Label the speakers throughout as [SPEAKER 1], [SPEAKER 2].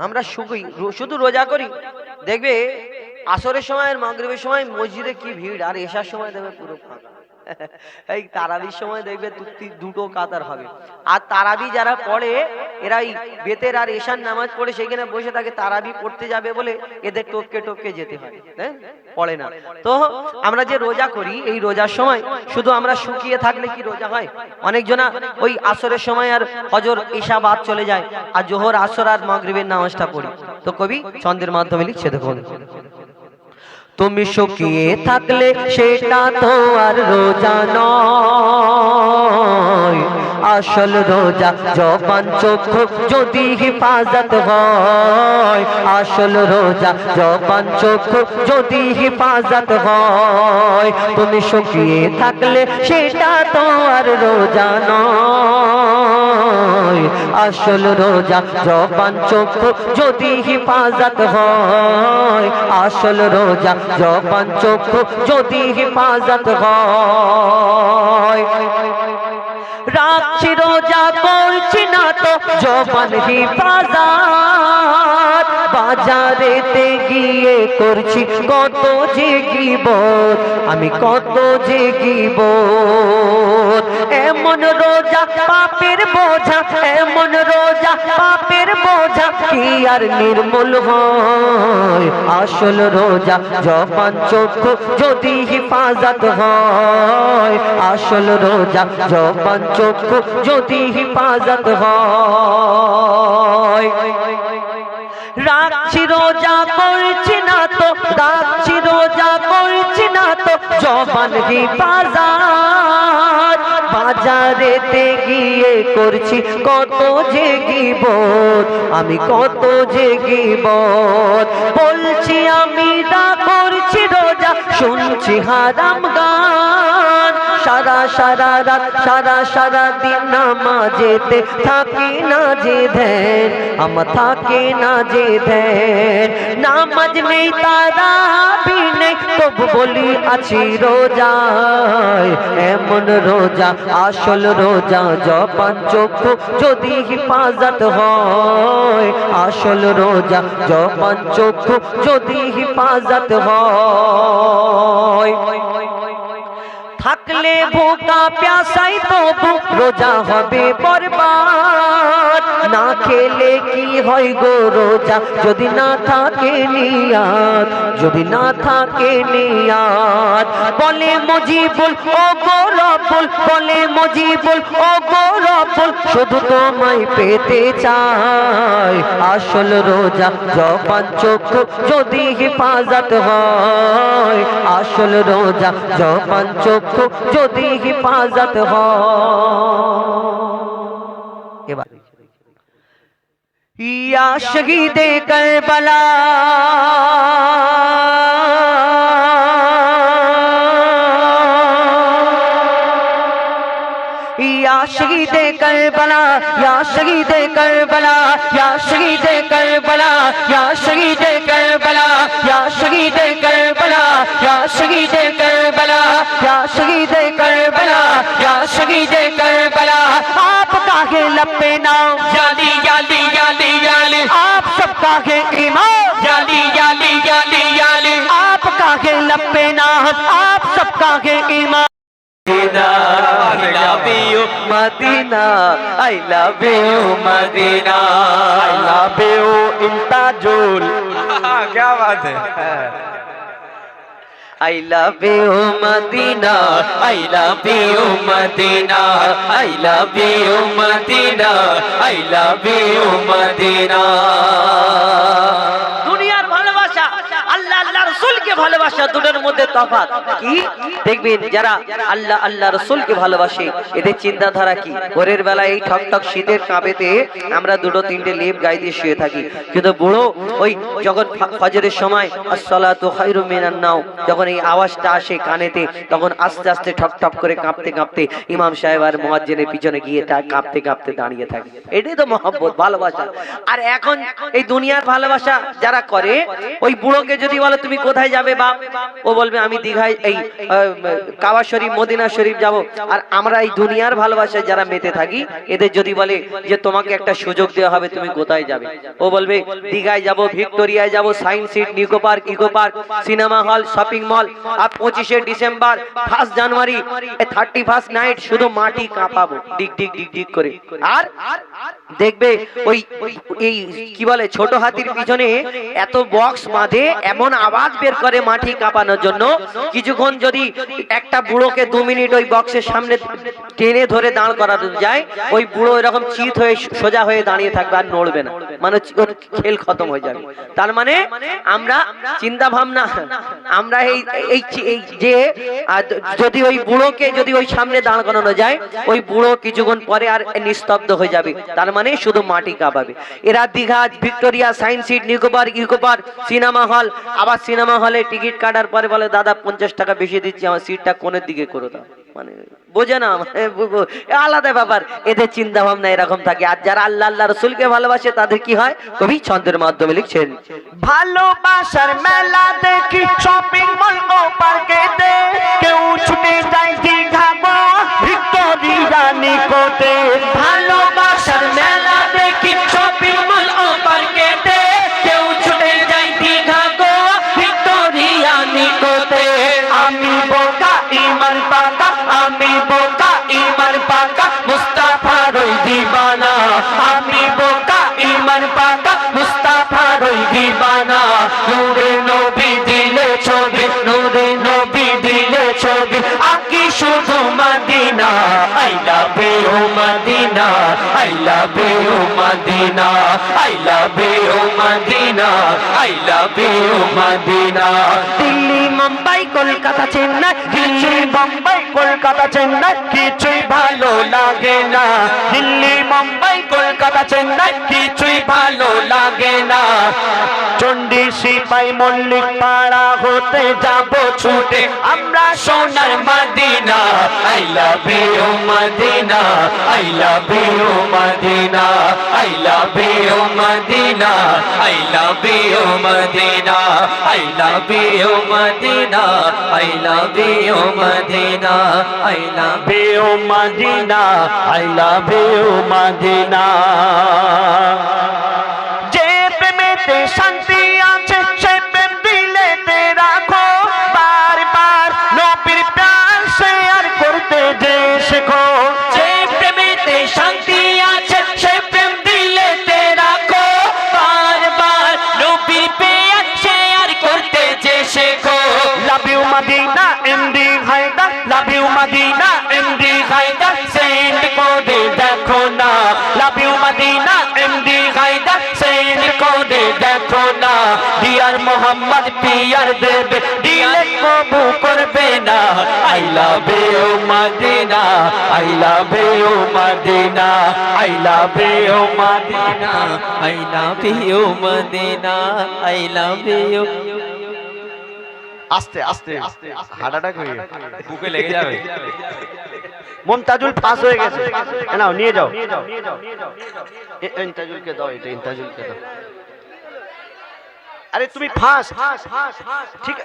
[SPEAKER 1] আমরা শুধু রোজা করি, দেখবে আসরের সময় আর মাগরিবের সময় মসজিদে কি ভিড়, আর এশার সময় দেখবে পুরো ফাঁকা। এই তারাবির সময় দেখবে দুটো কাতার হবে। আর তারাবি যারা পড়ে এরা এই বেতের আর এশার নামাজ পড়ে সেখানে বসে থাকে, তারাবি পড়তে যাবে বলে এদের টপকে টপকে যেতে হয়, হ্যাঁ, পড়ে না। তো আমরা যে রোজা করি, এই রোজার সময় শুধু আমরা শুকিয়ে থাকলে কি রোজা হয়? অনেকজনা ওই আসরের সময় আর ফজর ঈশা বাদ চলে যায়, আর জোহর আসর আর মাগরিবের নামাজটা পড়ি। তো কবি ছন্দের মাধ্যমে লিখছে, দেখুন, তুমি শুকিয়ে থাকলে সেটা তো আর রোজা নয়, আসল রোজা জবান চক্ষু যদি হিফাজত হয়, আসল রোজা জবান চক্ষু যদি হিফাজত হয়। তুমি শুকিয়ে থাকলে সেটা তো আর রোজা নয়, আসল রোজা জবান চক্ষু যদি হিফাজত হয়, আসল রোজা জবান চক্ষু যদি হিফাজত হয়। রাখছি রোজা করছি না তো জবান হিফাজত, বাজারেতে গিয়ে করছি কত যে গীবত, আমি কত যে গীবত। এমন রোজা পাপের বোঝা, এমন রোজা পাপের বোঝা কি আর নির্মূল হয়, আসল রোজা জবান চক্ষু যদি হিফাজত হয়, আসল রোজা জবান চক্ষু যদি হিফাজত হয়। রাখছি রোজা করছি না তো, রাখছি রোজা করছি না তো জবান হিফাজত, বাজারেতে গিয়ে করছি কত যে গীবত, আমি কত যে গীবত। বলছি আমি না করছি রোজা, শুনছি হারাম গান, সারা সারা রাত সারা সারা দিন নামাজেতে থাকি না যে ধ্যান, আমার থাকে না যে ধ্যান। নামাজ নেই তারাবি নেই তবু বলি আছি রোজায়, এমন রোজা আসল রোজা জবান চক্ষু যদি হিফাজত হয়, আসল রোজা জবান চক্ষু যদি হিফাজত হয়। থাকলে ভোকা প্যাসাই তবু রোজা হবে বরবাদ, না খেলে কি হয় গো রোজা যদি না থাকে নিয়াত, যদি না থাকে নিয়াত। বলে মুজিবুল ও গো রব্বুল, বলে মুজিবুল ও গো রব্বুল, শুধু তোমায় পেতে চাই, আসল রোজা জবান চক্ষু যদি হিফাজত হয়, আসল রোজা জবান চক্ষু যদি হিফাজত হয়। এবার ইয়া শহীদে কারবালা, या शहीदे करबला, या शहीदे करबला, या शहीदे करबला, या शहीदे करबला, या शहीदे करबला, या शहीदे करबला, या शहीदे करबला, या शहीदे करबला। आपका है लपे नाम जाली जाली जाली जाली, आप सबका है ईमान जाली जाली जाली जाली, आपका है लपे नाम, आप सबका है ईमान। I love you Madina, I love you Madina, I love you इंताजुल। क्या बात है। I love you Madina, I love you Madina, I love you Madina, I love you Madina। দুনিয়ার ভালোবাসা আল্লাহ আল্লাহ রাসূলকে ভালোবাসা দুটোর মধ্যে তফাৎ কি দেখবেন। যারা আল্লাহ আল্লাহ রাসূলকে ভালোবাসে এদের চিন্তাধারা কি, ভোরের বেলা এই ঠক ঠক শীতের কাঁপেতে আমরা দুটো তিনটে লেপ গায়ে দিয়ে শুয়ে থাকি, কিন্তু বুড়ো ওই যখন ফজরের সময় আসসালাতু খায়রুম মিনান নাওম, যখন এই আওয়াজটা আসে কানেতে, তখন আস্তে আস্তে ঠক ঠক করে কাঁপতে কাঁপতে ইমাম সাহেব আর মুয়াজ্জিনের পিছনে গিয়ে তা কাঁপতে কাঁপতে দাঁড়িয়ে থাকে। এটাই তো মহব্বত, ভালোবাসা। আর এখন এই দুনিয়ার ভালোবাসা যারা করে, ওই বুড়োকে যদি বলো তুমি কোথায় যাবে বাপ,
[SPEAKER 2] ও বলবে আমি দীঘায় এই কাবা শরীফ মদিনা শরীফ যাব। আর আমরা এই দুনিয়ার ভালোবাসায় যারা মেতে থাকি, এদের যদি বলে যে তোমাকে একটা সুযোগ দেওয়া হবে, তুমি কোথায় যাবে? ও বলবে দীঘায় যাব, ভিক্টোরিয়ায় যাব, science city, Nicco park, eco park, cinema hall, shopping mall. আর 25শে ডিসেম্বর, 1 জানুয়ারি, 31 নাইট শুধু মাটি কাঁপাবো ডিগ ডিগ ডিগ ডিগ করে। আর দেখবে ওই এই কি বলে ছোট হাতির পিছনে এত বক্স বাঁধে, এমন আওয়াজ বের করে মাটি কাঁপানোর জন্য। কিছুক্ষণ যদি একটা বুড়োকে 2 মিনিট ওই বক্সের সামনে টেনে ধরে দাঁড় করানো যায়, ওই বুড়ো এরকম চিত হয়ে সোজা হয়ে দাঁড়িয়ে থাকবে, আর নড়বে না, মানে ওর খেল খতম হয়ে যাবে। তার মানে আমরা চিন্তা ভাবনা, আমরা এই যে যদি ওই বুড়োকে যদি ওই সামনে দাঁড় করানো যায়, ওই বুড়ো কিছুক্ষণ পরে আর নিস্তব্ধ হয়ে যাবে, তার মানে শুধু মাটি কাঁপাবে। এরা Digha, Victoria, science city, Nicco park, eco park, cinema hall. আবার সিনেমা হলে টিকিট কাটার পরে বলে দাদা 50 টাকা বেশি দিচ্ছি, আমার সিটটা কোণের দিকে করে দাও। মানে বোঝে না, আলাদা ব্যাপার। এদের চিন্তা ভাবনা এরকম থাকে। আর যারা আল্লাহ আল্লাহ রসুলকে ভালোবাসে তাদের কি হয়, কবি ছন্দের মাধ্যমে লিখছেন,
[SPEAKER 1] ভালোবাসার মেলা দেখি শপিং মল ও পার্কেতে, কেউ ছুটে যায় দীঘা গো ভিক্টোরিয়া নিকোতে। ভালোবাসার মেলা দেখি শপিং মল ও পার্কেতে, কেউ ছুটে যায় দীঘা গো ভিক্টোরিয়া নিকোতে। আমি বোকা ইমান পাকা, আমি বোকা ইমান পাকা, মুস্তাফার ওই দিবানা। আমি বোকা ইমান পাকা, মুস্তাফার ওই দিবানা। নূরে নবী দিলে ছবি, নূরে নবী দিলে ছবি, আকি শুধু Medina. I love you Medina, I love you Medina, I love you Medina, I love you Medina. Delhi, Mumbai, Kolkata, Chennai, Delhi, Mumbai, Kolkata, Chennai, কিছুই ভালো লাগে না। দিল্লি, মুম্বাই, কলকাতা, চেন্নাই, কিছুই ভালো লাগে না। চন্ডী, সিপাই, মল্লিক পাড়া হতে যাব ছুটে আমরা সোনার Medina. I love you Medina, I love you Medina, I love you Medina, I love you Medina, I love you Medina, I love you Medina, I love you Medina, I love you Medina. যে প্রেমেতে শান্তি আছে সে প্রেম দিলেতে রাখো, বারবার নবীর প্রাণ share করতে যে শেখো। যে প্রেমেতে শান্তি আছে সে প্রেম দিলেতে রাখো, বারবার নবীর প্রাণ শেয়ার করতে যে শেখো। Love you Medina MD Haidar, love you Medina MD Haidar, send করে দেখো না। Love you Medina MD Haidar, send করে দেখো না। ডিয়ার মোহাম্মদ পিয়ার দেবে, দিলে কবু করবে না। I love you Medina, I love you Medina, I love you Medina, I love you Medina, I love you. আস্তে আস্তে হার্ট অ্যাটাক হয়ে বুকে লেগে যাবে। মুমতাজুল পাস হয়ে গেছে, নাও নিয়ে যাও। ইন্তাজুলকে দাও, এটা ইন্তাজুলকে দাও। আরে তুমি ফাঁস, ঠিক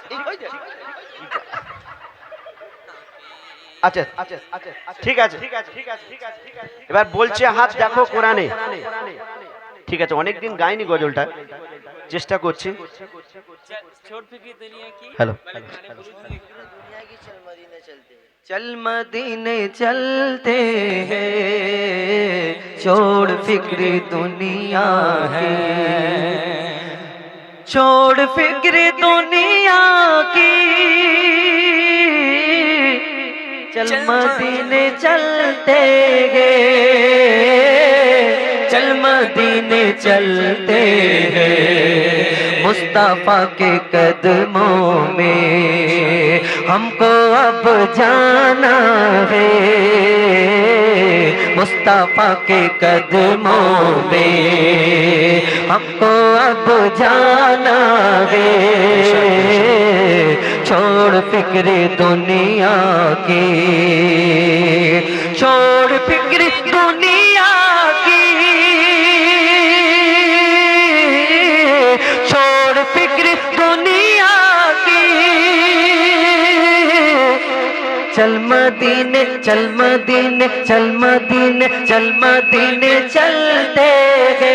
[SPEAKER 1] আচ্ছা ঠিক আছে। এবার বলছে হাত দেখো কোরআনে। ঠিক আছে, অনেকদিন গাইনি গজলটা, চেষ্টা করছি। হ্যালো,
[SPEAKER 2] चल मदीने चलते हैं, छोड़ फिक्र दुनिया है, छोड़ फिक्र दुनिया की, चल मदीने चलते हैं, चल मदीने चलते हैं। मुस्तफा के कदमों में हमको अब जाना है, मुस्तफा के कदमों में हमको अब जाना है। छोड़ फिक्र दुनिया की, छोड़ फिक्र दुनिया की, छोड़ फिक्र दुनिया की, चल मदीने चल मदीने चल मदीने चल मदीने चलते हैं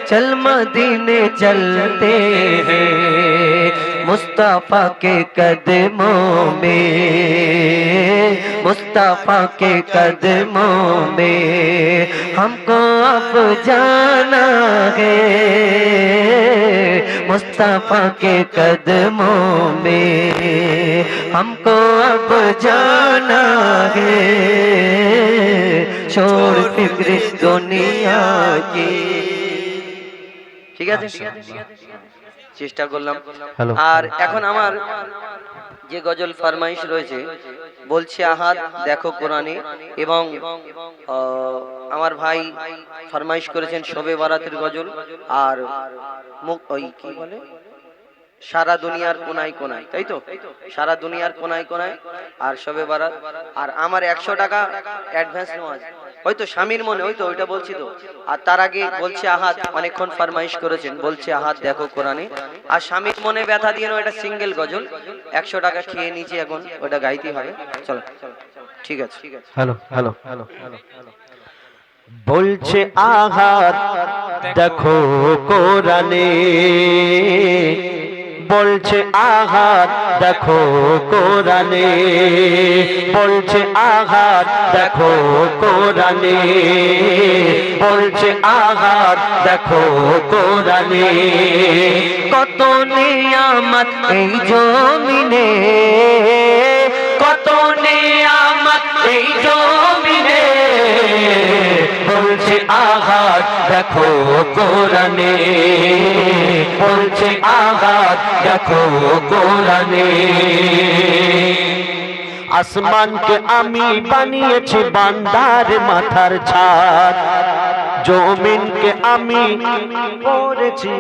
[SPEAKER 2] चल मदीने चलते हैं मुस्तफा के कदमों में मुस्तफा के कदमों में हमको अब जाना है मुस्तफा के कदमों में हमको अब जाना है छोड़ फिक्र दुनिया की ঠিক আছে চেষ্টা করলাম আর এখন আমার যে গজল ফরমাইশ রয়েছে বলছে আহাদ দেখো কোরআনে এবং আমার ভাই ফরমাইশ করেছেন শবে বারাতের গজল আর ওই কি বলে সারা দুনিয়ার কোনায় কোনায় তাই তো সারা দুনিয়ার কোনায় কোনায় আর শবে বারাত আর আমার 100 টাকা অ্যাডভান্স নেওয়া আছে ওই তো স্বামীর মনে ওই তো ওইটা বলছি তো আর তার আগে বলছে আহাদ অনেকক্ষণ ফরমাইশ করেছেন বলছে আহাদ দেখো কোরআনে আর স্বামীর মনে ব্যথা দিয়ে এটা সিঙ্গেল গজল 100 টাকা খেয়ে নিয়েছি এখন ওটা গাইতে হবে চলো ঠিক আছে
[SPEAKER 3] হ্যালো হ্যালো বলছে আহাদ দেখো কোরআনে বলছে আহাদ দেখো কোরআনে বলছে আহাদ দেখো কোরআনে বলছে আহাদ দেখো কোরআনে কত নিয়ামত এই জমিনে কত নিয়ামত এই জমিনে বলছে আহাদ দেখো কোরআনে বলছে আহাদ দেখো কোরআনে আসমানকে আমি বানিয়েছি বান্দার মাথার ছাদ জমিনকে আমি করেছি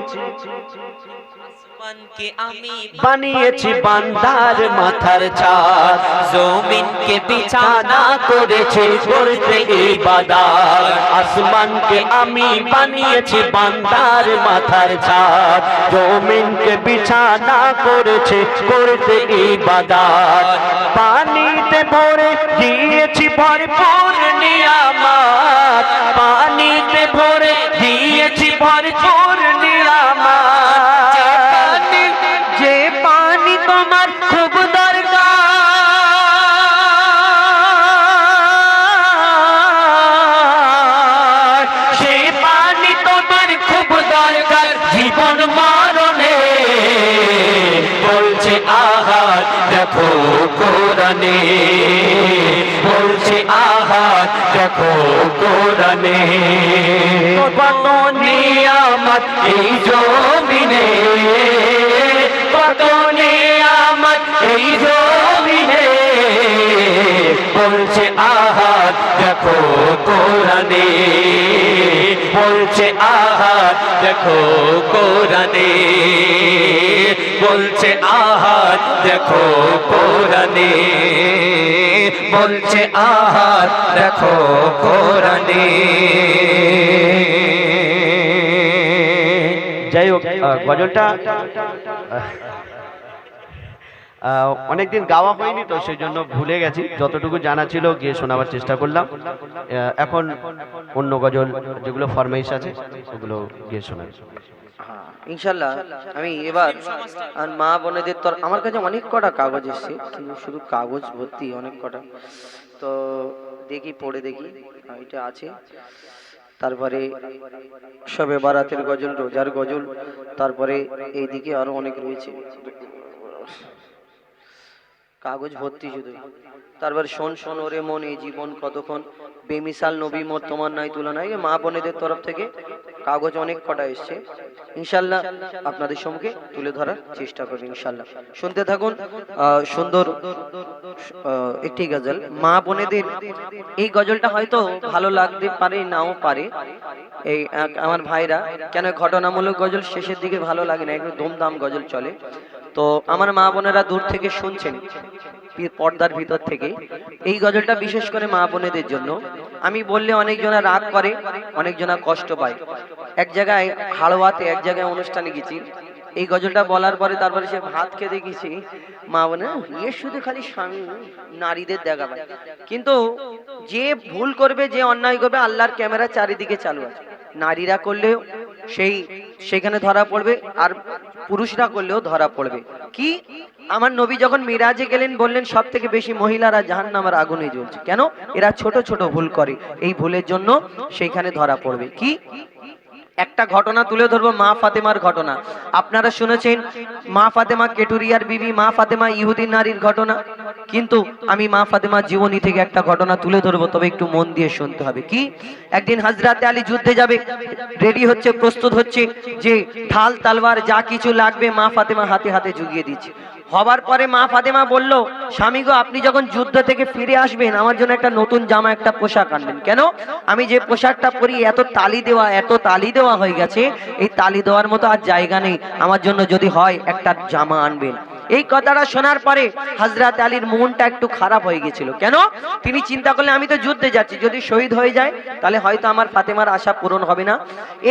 [SPEAKER 3] বানিয়েছি বান্দার মাথার ছাদ জমিনকে বিছানা করেছে করতে ইবাদত আসমানকে আমি বানিয়েছি বান্দার মাথার ছাদ জমিনকে বিছানা করেছে করতে ইবাদত পানিতে ভরে দিয়েছি ভরপুর নিয়ামত পানিতে ভরে দিয়েছি ভরপুর নিয়ামত যে পানি তোমার খুব দরকার সে পানি তোমার খুব দরকার জীবন মরণে বলছে আহাদ দেখো কোরআনে বলছে আহাদ দেখো কোরআনে কত নিয়ামত এই জমিনে কত নিয়ামত এই জমিনে বলছে আহাদ দেখো কোরআনে বলছে আহাদ দেখো কোরআনে বলছে আহাদ দেখো কোরআনে বলছে আহাদ দেখো কোরআনে যাই হোক গজলটা অনেকদিন গাওয়া হয়নি তো সেই জন্য ভুলে গেছি যতটুকু জানা ছিল গিয়ে শোনাবার চেষ্টা করলাম এখন অন্য গজল যেগুলো ফরমাইশ আছে সেগুলো গিয়ে শোনাই
[SPEAKER 2] ইনশাআল্লাহ আমি এবার আর মা বোনেদের তোর আমার কাছে অনেক কটা কাগজ এসেছে কিন্তু শুধু কাগজ ভর্তি অনেক কটা তো দেখি পড়ে দেখি এটা আছে তারপরে শবে বারাতের গজল রোজার গজল তারপরে এইদিকে আরো অনেক রয়েছে কাগজ ভর্তি শুধু তারপর শোন শোন ওরে মন এই জীবন কতক্ষণ বেমিসাল নবী মোর তোমার নাই তুলনায় মা বোনেদের তরফ থেকে কাগজ অনেক কটা এসছে ইনশাআল্লাহ আপনাদের সম্মুখে তুলে ধরার চেষ্টা করব ইনশাআল্লাহ শুনতে থাকুন সুন্দর একটি গজল মা বোনেদের এই গজলটা হয়তো ভালো লাগতে পারে নাও পারে এই আমার ভাইরা কেন ঘটনামূলক গজল শেষের দিকে ভালো লাগে না একটু দমদাম গজল চলে তো আমার মা বোনেরা দূর থেকে শুনছেন পর্দার ভিতর থেকে এই গজলটা বিশেষ করে মা বোনেদের জন্য আমি বললে অনেকজনা রাগ করে অনেকজনা কষ্ট পায় এক জায়গায় হাড়োয়াতে এক জায়গায় অনুষ্ঠানে গেছি এই গজলটা বলার পরে তারপরে সে ভাত খেতে গেছে, মা বলে ইয়ে শুধু খালি স্বামী নারীদের দেখা পায়। কিন্তু যে ভুল করবে, যে অন্যায় করবে, আল্লাহর ক্যামেরা চারিদিকে চালু আছে। নারীরা করলেও সেখানে ধরা পড়বে, আর পুরুষরা করলেও ধরা পড়বে। কি আমার নবী যখন মিরাজে গেলেন বললেন সব থেকে বেশি মহিলারা জাহান্নামের আগুনে জ্বলছে। কেন? এরা ছোট ছোট ভুল করে, এই ভুলের জন্য সেইখানে ধরা পড়বে। কি একটা ঘটনা তুলে ধরবো, মা ফাতেমার ঘটনা। আপনারা শুনেছেন মা ফাতেমা কেটুরিয়ার বিবি, মা ফাতেমা ইহুদি নারীর ঘটনা। কিন্তু আমি মা ফাতেমার জীবনী থেকে একটা ঘটনা তুলে ধরবো, তবে একটু মন দিয়ে শুনতে হবে। কি একদিন হযরতে আলী যুদ্ধে যাবে, রেডি হচ্ছে, প্রস্তুত হচ্ছে, যে ঢাল তলোয়ার যা কিছু লাগবে মা ফাতেমা হাতে হাতে জুগিয়ে দিচ্ছে। হবার পরে মা ফাতেমা বলল, স্বামী গো, আপনি যখন যুদ্ধ থেকে ফিরে আসবেন আমার জন্য একটা নতুন জামা, একটা পোশাক আনবেন। কেন? আমি যে পোশাকটা পরি এত তালি দেওয়া হয়ে গেছে, এই তালি দেওয়ার মতো আর জায়গা নেই, আমার জন্য যদি হয় একটা জামা আনবেন। এই কথাটা শোনার পরে হযরত আলীর মনটা একটু খারাপ হয়ে গেছিল। কেন? তিনি চিন্তা করলেন আমি তো যুদ্ধে যাচ্ছি, যদি শহীদ হয়ে যায় তাহলে হয়তো আমার ফাতেমার আশা পূরণ হবে না।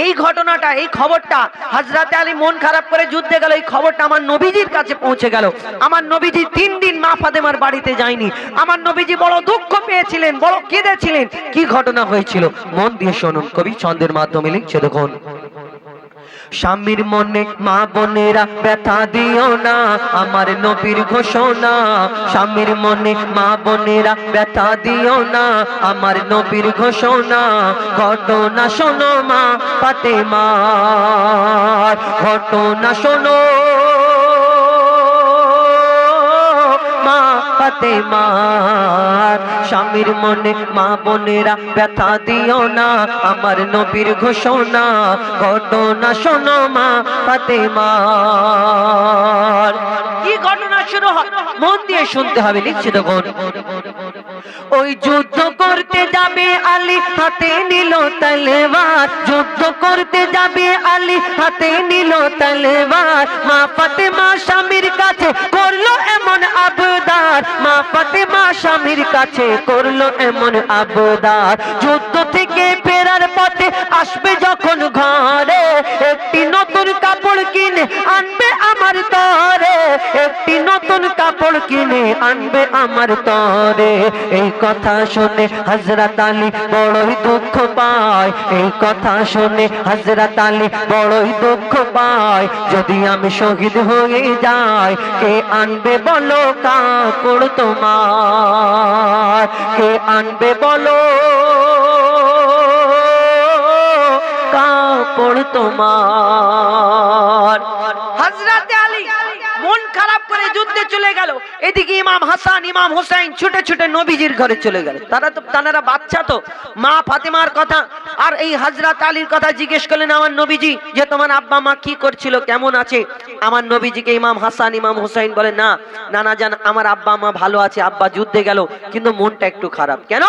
[SPEAKER 2] এই ঘটনাটা, এই খবরটা হযরত আলী মন খারাপ করে যুদ্ধে গেল। এই খবরটা আমার নবীজির কাছে পৌঁছে গেল। আমার নবীজি 3 দিন মা ফাতেমার বাড়িতে যায়নি। আমার নবীজি বড় দুঃখ পেয়েছিলেন, বড় কেঁদেছিলেন। কি ঘটনা হয়েছিল মন দিয়ে শুনুন, কবি ছন্দের মাধ্যমে লিখছে। দেখুন, স্বামীর মনে মা বোনেরা ব্যথা দিও না, আমার নবীর ঘোষণা। স্বামীর মনে মা বোনেরা ব্যথা দিও না, আমার নবীর ঘোষণা। ঘটনা শোনো মা ফাতেমার, ঘটনা শোনো মা ফাতেমার। স্বামীর মনে মা বোনেরা ব্যথা দিও না, আমার নবীর ঘোষণা। ঘটনা শোনো মা ফাতেমার। কি ঘটনা শুরু হয় মন দিয়ে শুনতে হবে, লিখছে দেখুন। ওই যুদ্ধ করতে যাবে আলী, হাতে নিল তলোয়ার। যুদ্ধ করতে যাবে আলী, হাতে নিল তলোয়ার। মা ফাতেমা স্বামীর কাছে করলো এমন আবদার, মা ফাতেমা স্বামীর কাছে করলো এমন আবদার। যুদ্ধ থেকে ফেরার পথে আসবে যখন ঘরে, একটি নতুন কাপড় কিনে আনবে আমার তরে, একটি নতুন কাপড় কিনে আনবে আমার তরে। এই কথা শুনে হযরত আলী বড়ই দুঃখ পায়, এই কথা শুনে হযরত আলী বড়ই দুঃখ পায়। যদি আমি শহীদ হয়ে যাই, কে আনবে বলো কাপড় তোমার, কে আনবে বলো কাপড় তোমার। হযরতে আলী মন খারাপ করে যুদ্ধে চলে গেল। এদিকে ইমাম হাসান, ইমাম হুসাইন ছুটে ছুটে নবীজির ঘরে চলে গেল। তারা বাচ্চা তো, মা ফাতেমার কথা আর এই হযরত আলীর কথা জিজ্ঞেস করলেন আমার নবীজি, যে তোমার আব্বা মা কি করছিল, কেমন আছে? আমার নবীজিকে ইমাম হাসান, ইমাম হুসাইন বলে, না নানা জান, আমার আব্বা মা ভালো আছে, আব্বা যুদ্ধে গেল কিন্তু মনটা একটু খারাপ। কেন?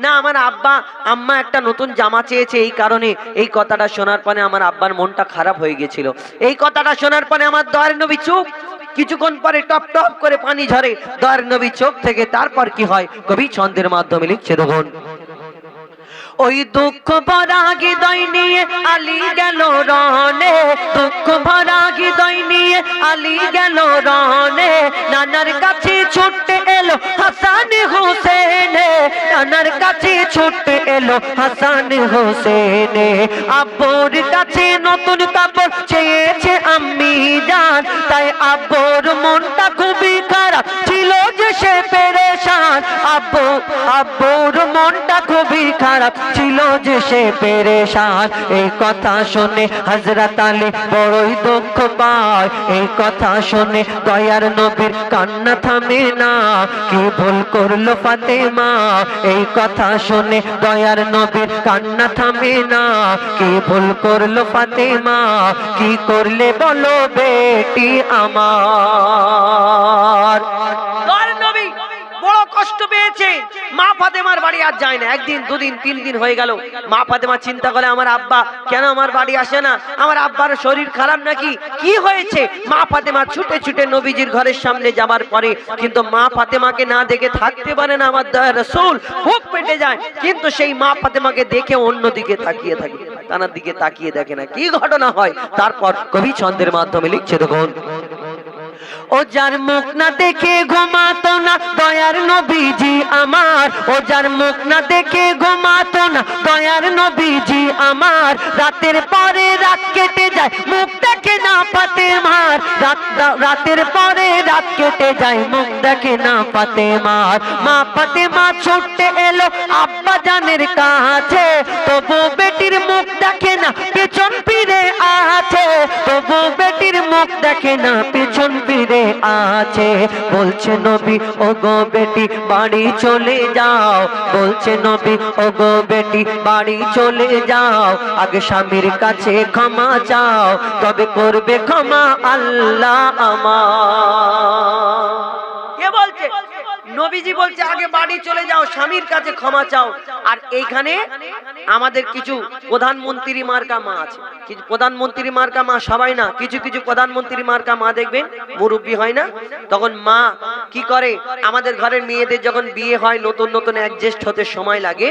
[SPEAKER 2] না আমার আব্বা আম্মা একটা নতুন জামা চেয়েছে, এই কারণে। এই কথাটা শোনার পরে আমার আব্বার মনটা খারাপ হয়ে গেছিল। এই কথাটা শোনার পরে আমার দয়ার নবী চুপ। কিছুক্ষণ পরে টপ টপ করে পানি ঝরে দয়ার নবী চোখ থেকে। তারপর কি হয় কবি ছন্দের মাধ্যমে লিখছে দেখুন। ওই দুঃখ ভরা হৃদয় নিয়ে আলী গেল রনে, দুঃখ ভরা হৃদয় নিয়ে আলী গেল রনে। নানার কাছে ছুটে এলো হাসান হোসেনে, নানার কাছে ছুটে এলো হাসান হোসেনে। আব্বুর কাছে নতুন কাপড় চেয়েছে আম্মি জান, তাই আব্বুর মনটা খুবই খারাপ ছিল যে সে পেরেশান। আব্বুর মনটা খুবই খারাপ ছিল যে সে পেরেশান। এই কথা শুনে হযরত আলী বড়ই দুঃখ পায়, এই কথা শুনে দয়ার নবীর কান্না থামে না। কি ভুল করলো ফাতেমা, এই কথা শুনে দয়ার নবীর কান্না থামে না। কি ভুল করলো ফাতেমা, কি করলে বলো বেটি আমার। দয়ার নবী বড় কষ্ট পেয়েছে। মা ফাতেমার বাড়ি আর যায় না। একদিন, দুদিন, 3 দিন হয়ে গেল। মা ফাতেমা চিন্তা করে আমার আব্বা কেন আমার বাড়ি আসে না, আমার আব্বার শরীর খারাপ নাকি, কি হয়েছে? মা ফাতেমা ছুটে ছুটে নবীজির ঘরের সামনে যাবার পরে কিন্তু মা ফাতেমাকে না দেখে থাকতে পারে না আমার দয়ার রাসূল, বুক পেটে যায়। কিন্তু সেই মা ফাতেমাকে দেখে অন্যদিকে তাকিয়ে থাকে। তানার দিকে তাকিয়ে দেখে না কি ঘটনা হয়। তারপর কবি ছন্দের মাধ্যমে লিখছে দেখুন,
[SPEAKER 1] ও যার মুখ না দেখে ঘুমাতো না দয়ার নবীজি আমার, ও যার মুখ না দেখে ঘুমাতো না দয়ার নবীজি আমার, রাতের পরে রাত কেটে যায় মুখ দেখে না ফাতেমার, রাতের পরে রাত কেটে যায় মুখ দেখে না ফাতেমার। মা ফাতেমা ছুটতে এলো আব্বা জানের কাছে, তবু বেটির মুখ দেখে না পেছন ফিরে আছে, তবু বেটির মুখ দেখে না পেছন ফিরে আছে। বলছে নবী ও গো বেটি বাড়ি চলে যাও, বলছে নবী ও গো বেটি বাড়ি চলে যাও, আগে স্বামীর কাছে ক্ষমা চাও, তবে করবে ক্ষমা আল্লাহ আমার।
[SPEAKER 2] কে বলছে? নবীজি বলছে আগে বাড়ি চলে যাও, স্বামীর কাছে ক্ষমা চাও। আর এইখানে আমাদের কিছু প্রধানমন্ত্রী মার্কা মা আছে, কিছু প্রধানমন্ত্রী মার্কা মা, সবাই না, কিছু কিছু প্রধানমন্ত্রী মার্কা মা দেখবেন মুরব্বী হয় না, তখন মা কি করে, আমাদের ঘরের মেয়েদের যখন বিয়ে হয় নতুন নতুন অ্যাডজাস্ট হতে সময় লাগে,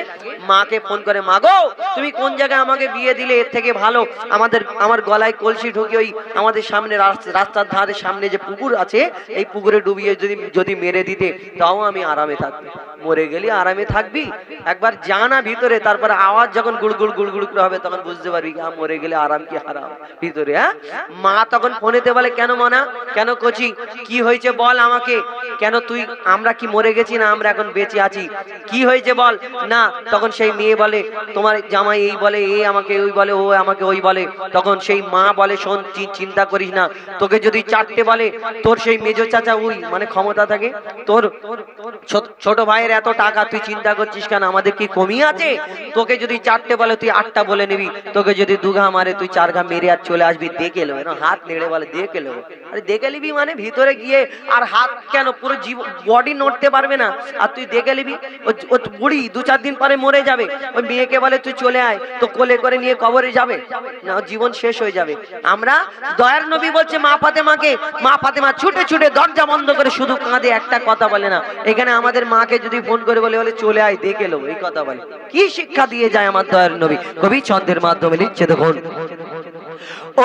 [SPEAKER 2] মাকে ফোন করে, মা গো তুমি কোন জায়গায় আমাকে বিয়ে দিলে, এর থেকে ভালো আমার গলায় কলসি ঢুকিয়ে ওই আমাদের সামনে রাস্তার ধারে সামনে যে পুকুর আছে এই পুকুরে ডুবিয়ে যদি মেরে দিতে তাও আমি আরামে থাকবি। মরে গেলি আরামে থাকবি, একবার জানা ভিতরে, তারপরে আওয়াজ যখন গুড়গুড় গুড়গুড় করে হবে তখন বুঝতে পারবি মরে গেলে আরাম কি হারাম ভিতরে। হ্যাঁ, মা তখন ফোনেতে বলে, কেন মানা, কেন কচি, কি হয়েছে বল আমাকে, কেন তুই, আমরা কি মরে গেছি না আমরা এখন বেঁচে আছি, কি হয়েছে বল না। তখন সেই মেয়ে বলে, তোমার জামাই এই বলে, এ আমাকে ওই বলে, ও আমাকে ওই বলে। তখন সেই মা বলে, শোন চিন্তা করিস না, তোকে যদি চারটে বলে, তোর সেই মেজো চাচা ওই মানে ক্ষমতা থাকে, তোর ছোট ভাইয়ের এত টাকা, তুই চিন্তা করছিস কেন, আমাদের কি কমি আছে, তোকে যদি চারটে বলে তুই আটটা বলে নিবি, তোকে যদি দুঘা মারে তুই চার ঘা মেরে আর চলে আসবি, দেখে নেবে না, হাত নেড়ে বলে দেখে নেবো। আরে দেখে নিবি মানে ভিতরে গিয়ে আর হাত কেন, পুরো বডি নড়তে পারবে না, আর তুই দেখে নিবি ও বুড়ি 2-4 দিন পরে মরে যাবে, ওই মেয়েকে বলে তুই চলে আয়, তো কোলে করে নিয়ে কবরে যাবে না, জীবন শেষ হয়ে যাবে। আমরা দয়ার নবী বলছে মা ফাতেমাকে, মা ফাতেমা ছুটে ছুটে দরজা বন্ধ করে শুধু কাঁদে, একটা কথা বলে না। এখানে আমাদের মাকে যদি ফোন করে বলে চলে আয় দেখে লো, এই কথা বলে, কি শিক্ষা দিয়ে যায় আমার দয়ার নবী। কবি ছন্দের মাধ্যমে লিখছে দেখুন,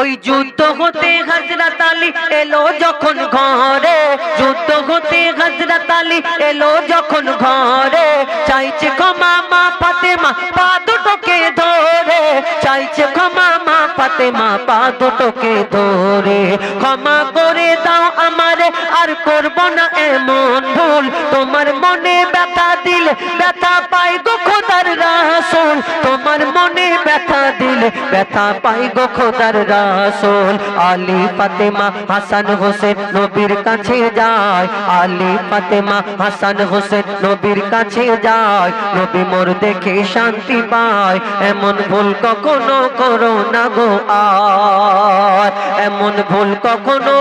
[SPEAKER 2] ওই যুদ্ধ হতে হযরত আলী এলো যখন ঘরে, যুদ্ধ হতে হযরত আলী এলো যখন ঘরে, চাইছে ক্ষমা মা ফাতেমা পা দুটোকে ধরে, চাইছে ক্ষমা মা ফাতেমা পা দুটোকে ধরে, ক্ষমা করে দাও আমারে আর করব না এমন ভুল, তোমার মনে ব্যথা দিলে ব্যথা পাই গো খোদার রাসূল, তোমার মনে ব্যথা দিলে ব্যথা পাই গো খোদার রাসূল। আলী ফাতেমা হাসান হোসেন নবীর কাছে যায়, আলী ফাতেমা হাসান হোসেন নবীর কাছে যায়, নবী মোর দেখে শান্তি পায়, এমন ভুল কখনো করো না গো আর, এমন ভুল কখনো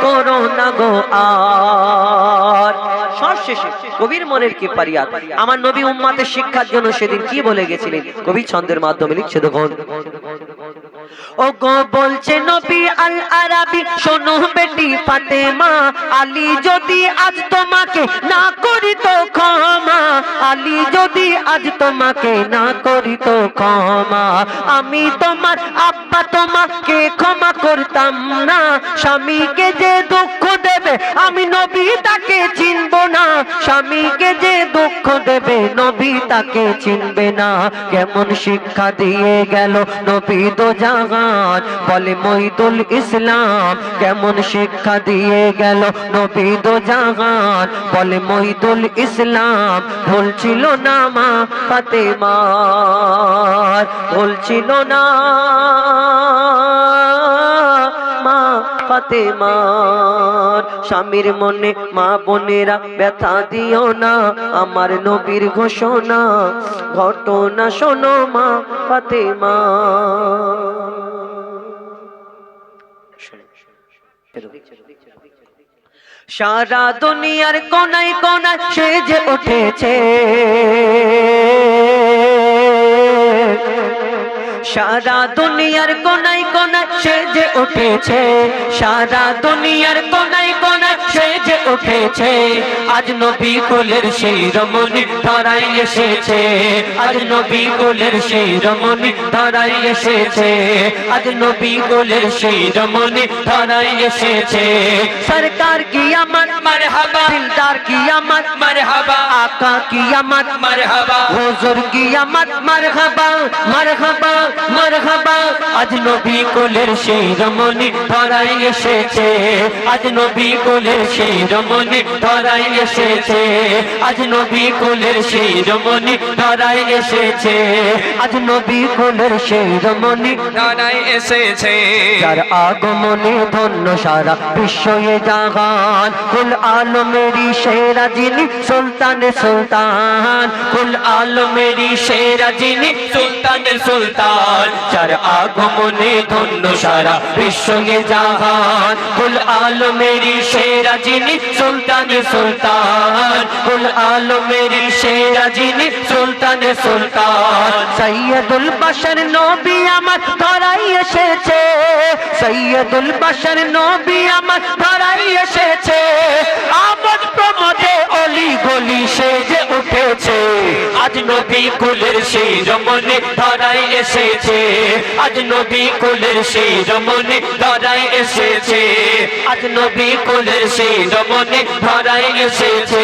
[SPEAKER 2] করো না গো আর। সবশেষে কবির মনের কি ফারিয়াদ, আমার নবী উম্মতের শিক্ষার জন্য সেদিন কি বলে গেছিলেন, কবি ছন্দের মাধ্যমে লিখছে দেখুন, ও গো বলছে নবী আল আরাবী, শোনো বেটি ফাতেমা, আলী যদি আজ তোমাকে না করি তো ক্ষমা, আলী যদি আজ তোমাকে না করি তো ক্ষমা, আমি তোমার আব্বা তোমাকে ক্ষমা করতাম না, স্বামীকে যে দুঃখ দেবে আমি নবী তাকে চিনব না, স্বামীকে যে দুঃখ দেবে নবী তাকে চিনবে না। কেমন শিক্ষা দিয়ে গেল নবী দো জাহান, বলে মহিদুল ইসলাম, কেমন শিক্ষা দিয়ে গেল নবী দো জাহান, বলে মহিদুল ইসলাম। ভুল ছিল না মা ফাতেমার, ভুল ছিল না মা ফাতেমার, স্বামীর মনে মা বোনেরা ব্যথা দিও না, আমার নবীর ঘোষণা ঘটনা শোনো মা ফাতেমা। সারা দুনিয়ার কোনায় কোনায় সেজে উঠেছে,
[SPEAKER 1] সারা দুনিয়ার কোনায় কোনায় সেজে উঠেছে, সারা দুনিয়ার কোনায় কোনায় সেজে উঠেছে। আজ নবী কুলের সেই রমণী ধরায় এসেছে, আজ নবী কুলের সেই রমণী ধরায় এসেছে, আজ নবী কুলের সেই রমণী ধরায় এসেছে। সরকার কি আমত মারহাবা, দিলদার কি আমত মারহাবা, আকা কি আমত মারহাবা, হুজুর কি আমত মারহাবা, মারহাবা মারহাবা। আজ নবী কুলের সেই রমণী ধরায় এসেছে, আজ নবী কুলের সেই রমণী ধরায় এসেছে, আজ নবী কুলের সেই রমণী ধরায় এসেছে, আজ নবী কুলের সেই রমণী
[SPEAKER 4] ধরায় এসেছে।
[SPEAKER 1] যার আগমনে ধন্য সারা বিশ্বয়ে জাহান, কুল আলমেরি সেরা যিনি সুলতানে সুলতান, কুল আলমেরি সেরা যিনি সুলতানে সুলতান। যার আগমনে ধন্য সারা বিশ্বয়ে জাহান, কুল আলমেরি সেরা যিনি সুলতানে সুলতান, কুল আলমেরি সেরা যিনি সুলতানে সুলতান। সৈয়দুল বাশর নবী আমার ধরাই এসেছে, সৈয়দুল বাশর নবী আমার ধরাই এসেছে। আমোদ প্রমোদে অলি গলি সেজে উঠেছে, আজ নবী কুলের সেই রমণী ধরাই এসেছে, আজ নবী কুলের সেই রমণী ধরাই এসেছে, আজ নবী কুলের সেই রমণী ধরাই এসেছে।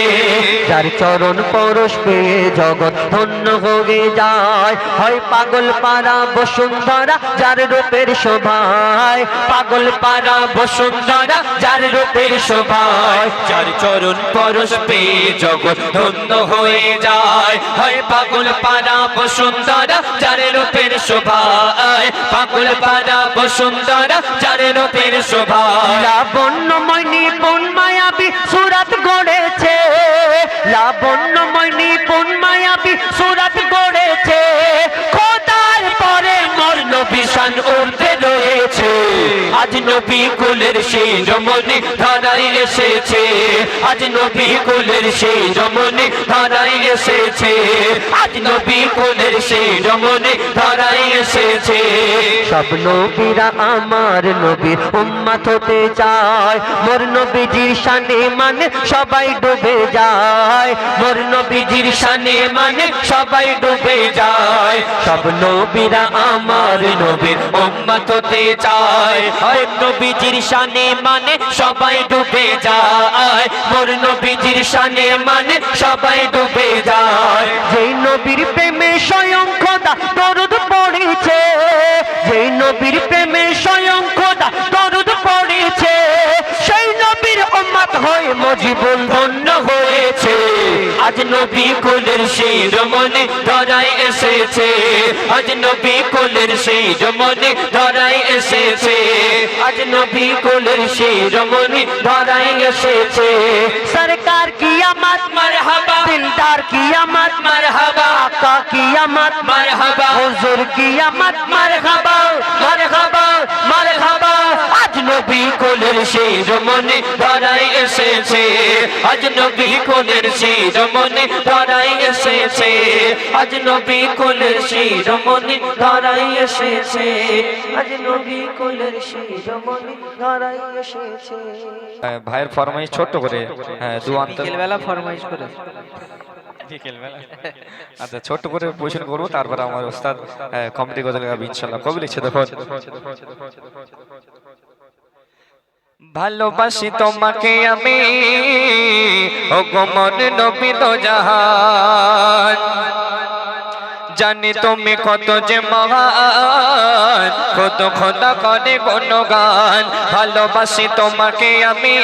[SPEAKER 1] যার চরণ পরশ পেয়ে জগৎ ধন্য হয়ে যায়, হয় পাগল পারা বসুন্ধরা যার রূপের শোভায়, পাগল পারা বসুন্ধরা যার রূপের শোভায়।
[SPEAKER 4] যার চরণ পরশ পেয়ে জগৎ ধন্য হয়ে যায়, হয় পাগল পারা বসুন্ধরা যার রূপের শোভায়, পাগল পারা বসুন্ধরা যার রূপের শোভায়।
[SPEAKER 1] লাবণ্যময় নিপুণ মায়াবী সুরাত গড়েছে, লাবণ্যময় নিপুণ মায়াবী সুরাত গড়েছে। খোদার পরে মোর নবী শান উর্ধে রয়েছে, আজ নবী কুলের সেই রমণী ধরাই এসেছে, আজ নবী কুলের সেই রমণী ধরাই এসেছে, আজ নবী কুলের সেই রমণী ধরাই এসেছে। সব নবীরা আমার নবীর উম্মত হতে চায়, মোর নবীজির শানে মানে সবাই ডুবে যায়, মোর নবীজির শানে মানে সবাই ডুবে যায়। সব নবীরা আমার নবীর উম্মত হতে চায়, মোর নবীজির শানে মানে সবাই ডুবে যায়, মোর নবীজির শানে মানে সবাই ডুবে যায়। যেই নবীর প্রেমে স্বয়ং খোদা দরুদ পড়েছে, যেই নবীর প্রেমে স্বয়ং খোদা দরুদ পড়েছে, সেই নবীর উম্মত হয়ে মজিবুল ধন্য হয়েছে। আজ নবী কুলের সেই রমণী ধরাই এসেছে, আজ নবী কুলের সেই রমণী ধরাই এসেছে, আজ নবী কুলের সেই রমণী ধরাই এসেছে। সরকার কি আমত মারহাবা, দিলদার কি আমত মারহাবা, আকা কি আমত মারহাবা, হুজুর কি আমত মারহাবা, মারহাবা মারহাবা। আজ নবী কুলের সেই রমণী ধরাই এসেছে, আজ নবী কুলের সেই রমণী ধরাই এসেছে, আজ নবী কুলের সেই রমণী ধরাই এসেছে, আজ নবী কুলের সেই রমণী ধরাই এসেছে।
[SPEAKER 4] ভাইয়ের ফরমাইশ ছোট্ট করে, হ্যাঁ দু অন্তর
[SPEAKER 2] বিকেলবেলা ফরমাইশ করে
[SPEAKER 4] বিকেলবেলা। আচ্ছা ছোট্ট করে পজিশন করবো, তারপর আমার ওস্তাদ কমিটি গজল গাবে ইনশাআল্লাহ। কবি লিখছে দেখো, ভালোবাসি তোমাকে আমি ও গো মন নবী দো জাহান, জানি তুমি কত যে মহান, কত খোদা করে গুণগান। ভালোবাসি তোমাকে আমি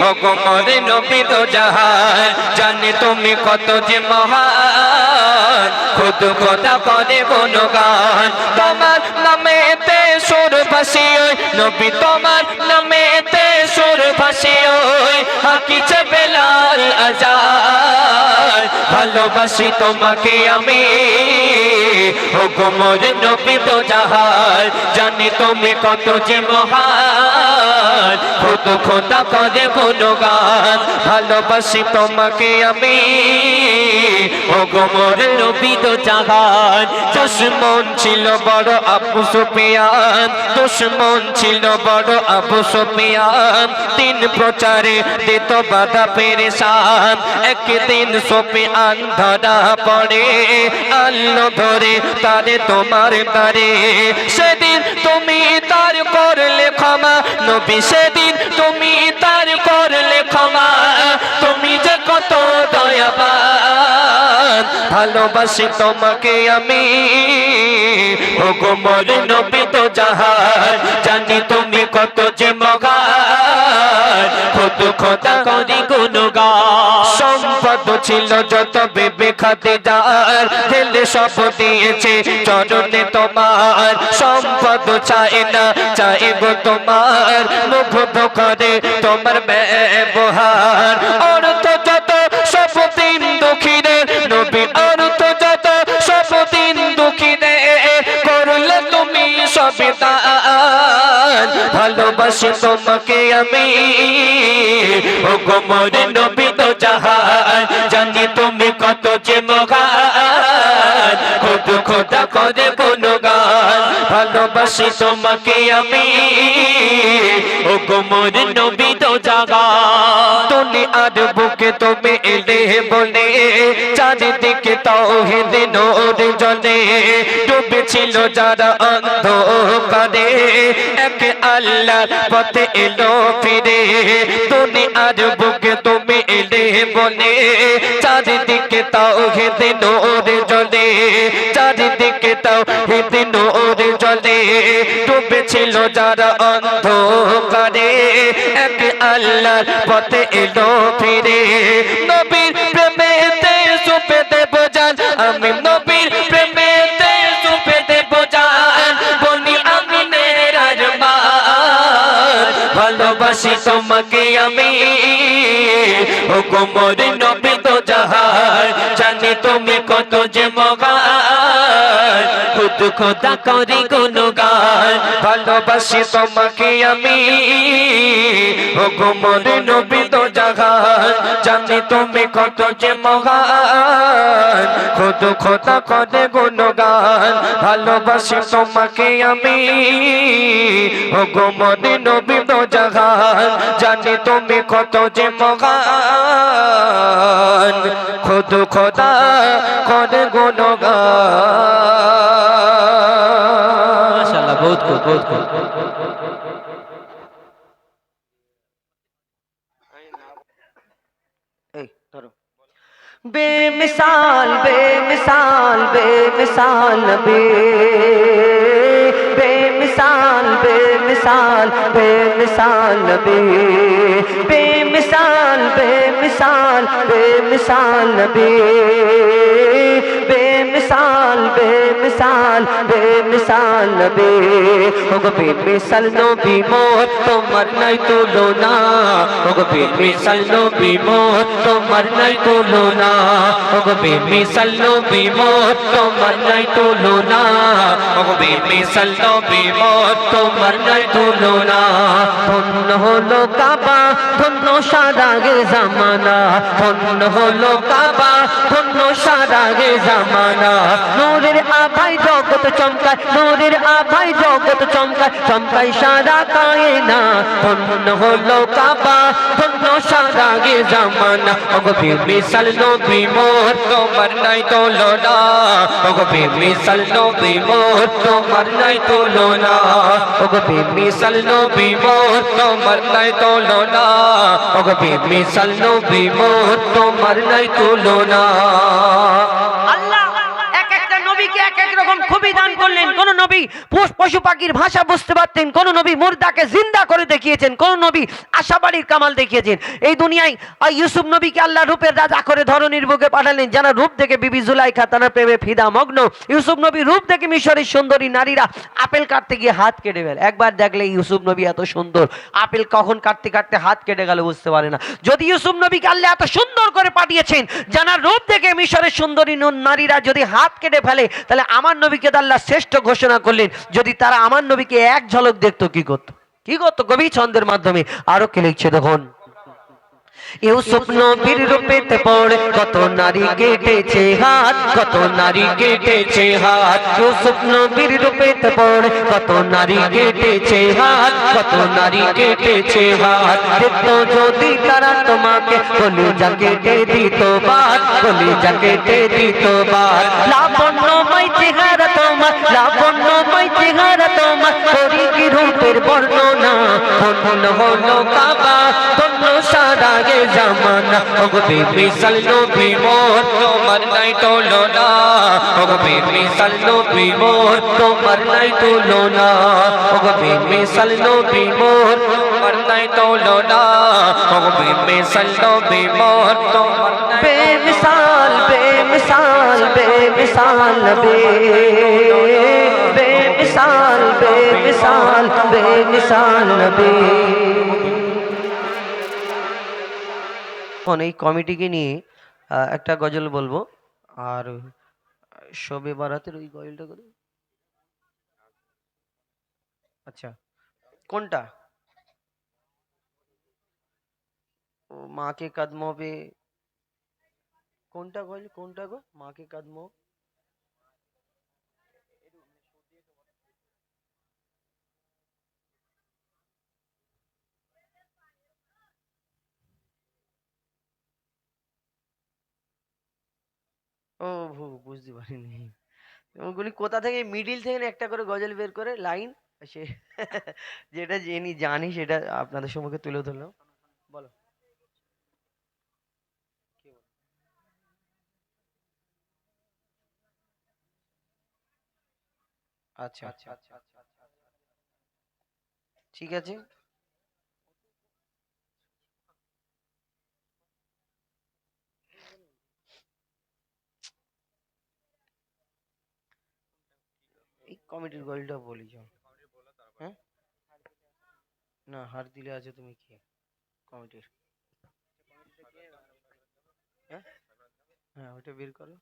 [SPEAKER 4] ও গো মন নবী দো জাহান, জানি তুমি কত যে মহান, কত খোদা করে গুণগান। তোমার নামেতে সুর ভাসি ওই নবী, তোমার নামেতে সুর ভাসি ওই হাকিছে বেলাল আজান। ভালোবাসি তোমাকে আমি ও গো মোর নবী দো জাহান, জানি তুমি কত যে মহান, কত খোদা করে গুণগান। ভালোবাসি তোমাকে আমি ও গোমর নবী তো জাহান দুশ্মন ছিল বড় আবু সুফিয়ান দুশ্মন ছিল বড় আবু সুফিয়ান তিন প্রচারে দিত বাধা পেরেশান একদিন সুফিয়ান ধরা পড়ে আল্লাহ ধরে তারে তোমার দ্বারে সেদিন তুমি তার করলে ক্ষমা নবী সেদিন তুমি তার করলে ক্ষমা তুমি যে কত দয়াবান ভালোবাসি তোমাকে আমি ও গোমর নবী তো জাহান জানি তুমি কত যে মগান খোদ খোদা করি গুণগান সম্পদ ছিল যত বেবে খাতে যার ঢেলে সব দিয়েছে চরণে তোমার সম্পদ চাই না চাইব তোমার মুগ্ধ করে তোমার ব্যবহার অর্থ যত সব দিন দুঃখীরে নবী অর্থ যত সব দিন দুঃখীরে করলে তুমি সবে দান ভালোবাসি তোমাকে আমি ও গোমর নবী তো জাহান জানি তুমি কত যে মহান খোদ খোদা করে গুণগান ভালোবাসি তোমাকে আমি ও গোমর নবী তো জাহান তুমি আর বুকে তুমি এলে বলে চারিদিকে তাওহীদ নূর জ্বলে ডুবেছিল যারা অন্ধকারে এক আল্লাহর পথে এলো ফিরে তুমি আর বুকে তুমি এলে বলে চারিদিকে তাওহীদ নূর জ্বলে চারিদিকে তাওহীদ নূর জ্বলে ডুবেছিল যারা অন্ধকারে এক আল্লাহর পথে এলো ফিরে নবীর প্রেমেতে সুপে দেব জান আমি নবীর প্রেমেতে সুপে দেব জান বলি আমি নেরার মান ভালোবাসি তোমাকে আমি ও গোমর নবী তো জাহান জানি তুমি কত যে মহান খুদ খোদা করি গুণগান ভালোবাসি তোমাকে আমি ও গোমর নবী তো জাহান জানি তুমি কত যে মহান খুদ খোদা করে গুণগান ভালোবাসি তোমাকে আমি ও গোমর নবী তো জাহান জানি তুমি কত যে মহান খুদ খোদা করে গুণগান
[SPEAKER 2] মাশাআল্লাহ বহুত খুব বহুত খুব এই ধরো
[SPEAKER 1] बेमिसाल बेमिसाल बेमिसाल नबी बेमिसाल बेमिसाल बेमिसाल नबी बेमिसाल बेमिसाल बेमिसाल नबी बेमिसाल बेमिसाल बेमिसाल नबी ओगो बेमिसाल नबी मोर তোমার নাই তুলনা ওগো বেমিসাল নবী মোর তোমার নাই তুলনা ওগো বেমিসাল নবী মোর তোমার নাই তুলনা ওগো বেমিসাল নবী মোর তোমার নাই তুলনা ধন্য হলো কাবা ধন্য সারাগে জামানা ধন্য হলো কাবা ধন্য সারাগে জামানা নূরের আভায় জগৎ চমকায় নূরের আভায় জগৎ চমকায় চমকায় সারা কায়না ধন্য হলো কাবা ধন্য সারাগে জামানা ওগো বেমিসাল নবী মোর তোমার নাই তুলনা ওগো বেমিসাল নবী মোর তোমার নাই তুলনা ওগো বেমিসাল নবী মোর তোমার নাই তুলনা ওগো বেমিসাল নবী মোর তোমার নাই তুলনা
[SPEAKER 2] আল্লাহ এক একটা নবীকে এক এক রকম খুবই দান করলেন কোন নবী পশু পাখির ভাষা বুঝতে পারতেন কোন নবী মুর্দাকে জিন্দা করে দেখিয়েছেন কোন নবী আশাবাড়ির কামাল দেখিয়েছেন এই দুনিয়ায় ইউসুফ নবীকে আল্লাহ রূপের রাজা করে ধরনীর বুকে পাঠালেন যারা রূপ দেখে বিবি জুলাইখা তার প্রেমে ফিদা মগ্ন ইউসুফ নবী রূপ দেখে মিশরের সুন্দরী নারীরা আপেল কাটতে গিয়ে হাত কেটে ফেলে একবার দেখলে ইউসুফ নবী এত সুন্দর আপেল কখন কাটতে কাটতে হাত কেটে গেল বুঝতে পারে না যদি ইউসুফ নবীকে আল্লাহ এত সুন্দর করে পাঠিয়েছেন যারা রূপ দেখে মিশরের সুন্দরী নারীরা যদি হাত কেটে ফেলে তাহলে আমার নবীকে আল্লাহ শ্রেষ্ঠ ঘোষণা করলেন যদি তারা আমার নবীকে এক ঝলক দেখতো কি করতো কবি ছন্দের মাধ্যমে আরো কে লিখছে দেখুন ইউসুফ নবীর রূপেতে পড়ে কত নারী কেটেছে হাত, কত নারী কেটেছে হাত। ইউসুফ নবীর রূপেতে পড়ে কত নারী কেটেছে হাত, কত নারী কেটেছে হাত। দিত যদি তারা তোমাকে কলিজা কেটে দিত বাদ, কলিজা কেটে দিত বাদ। লাবণ্যময় চেহারা তোমার, লাবণ্যময় চেহারা তোমার, করি কি রূপের বর্ণনা। ধন্য হলো কাবা, ধন্য সারা গে জামানা। ওগো বেমিসাল নবী মোর, তোমার নাই তুলনা। ওগো বেমিসাল নবী মোর, তোমার নাই তুলনা। ওগো বেমিসাল নবী মোর, তোমার নাই তুলনা। ওগো বেমিসাল নবী মোর, তোমার নাই বেমিসাল, বেমিসাল, বেমিসাল নবী, বেমিসাল, বেমিসাল, বেমিসাল নবী। এই কমিটিকে নিয়ে একটা গজল বলবো। আর শবে বারাতের ওই গজলটা করে। আচ্ছা, কোনটা? ও মাকে কদমোं पे, কোনটা গজল, কোনটা গো? মাকে কদমোं। ও বুঝতে পারিনি। ওগুলি কোথা থেকে, মিডিল থেকে না একটা করে গজল বের করে লাইন, সে যেটা জানি সেটা আপনাদের সম্মুখে তুলে ধরলাম। বলো। আচ্ছা আচ্ছা আচ্ছা, ঠিক আছে। এই কমিটির গজলটা বলি চল। হ্যাঁ, না হার দিলে আছে তুমি কি কমিটির? হ্যাঁ হ্যাঁ, ওইটা বের করো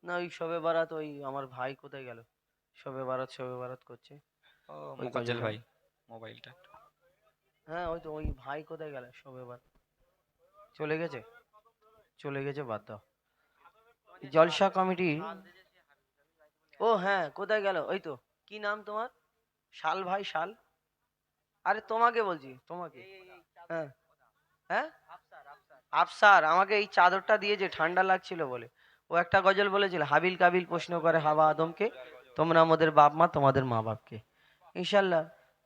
[SPEAKER 2] না। ওই শবে বারাত, ওই আমার ভাই কোথায় গেল? শবে বারাত, শবে বারাত করছে ওই
[SPEAKER 5] মোকাজ্জেল ভাই মোবাইলটা।
[SPEAKER 2] হ্যাঁ, ওই তো, ওই ভাই কোথায় গেল? শবে বারাত চলে গেছে, চলে গেছে, বাদ দাও। জলসা কমিটি, ও হ্যাঁ, কোথায় গেল? ওই তো, কি নাম তোমার? শাল ভাই, শাল। আরে তোমাকে বলছি, তোমাকে। হ্যাঁ হ্যাঁ, আফসার আমাকে এই চাদরটা দিয়েছে ঠান্ডা লাগছিল বলে। ও একটা গজল বলেছিল, হাবিল কাবিল প্রশ্ন করে হাওয়া আদমকে, তোমরা আমাদের বাপ মা তোমাদের মা বাপকে। ইনশাল্লাহ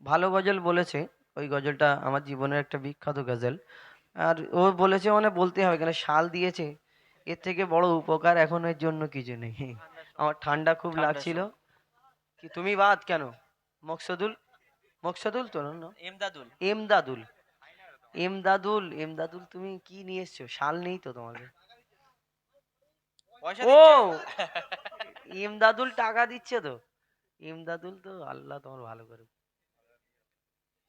[SPEAKER 2] ভালো গজল বলেছে। ওই গজলটা আমার জীবনের একটা বিখ্যাত গজল। আর ও বলেছে মানে বলতে হবে, কেন শাল দিয়েছে, এর থেকে বড় উপকার এখন এর জন্য কিছু নেই। আমার ঠান্ডা খুব লাগছিল। কি তুমি বাদ কেন? মকসুদুল, মকসুদুল তো না, এমদাদুল, এমদাদুল, এমদাদুল, এমদাদুল, তুমি কি নিয়ে এসছো? শাল নেই তো তোমাদের? ও এমদাদুল টাকা দিচ্ছে তো। এমদাদুল তো আল্লাহ তোমার ভালো করে।